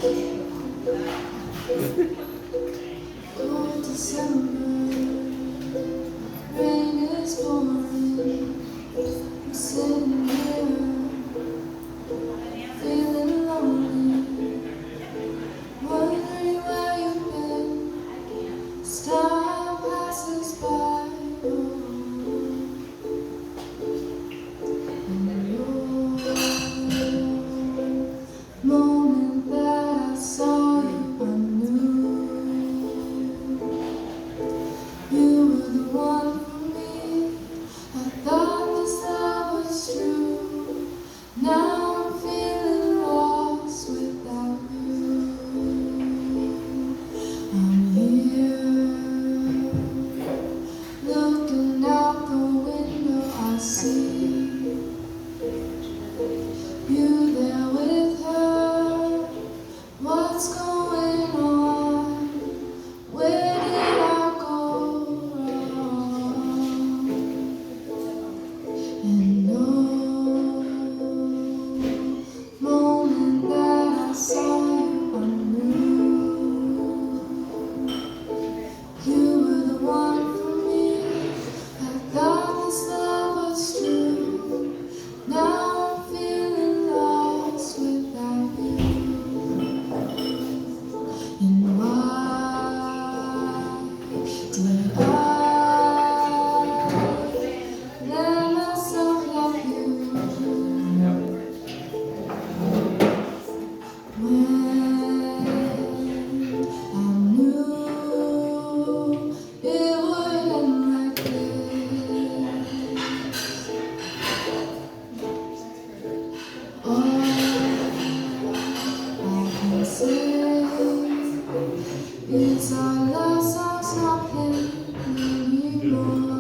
Cold December, rain is pouring. I'm sitting here, feeling lonely, wondering where you've been. As time passes by, moment that I saw you, I knew you were the one for me. I thought this love was true. Now I'm feeling lost without you. I'm here, looking out the window. I see you there with her. What's going on? Where did I go wrong? And no moment that I saw you, I knew you were the one for me. I thought this love was true. Now I'm feeling lost without you. And why did I let myself love you when I knew it would end like this? All I can say is our love song's not playing anymore.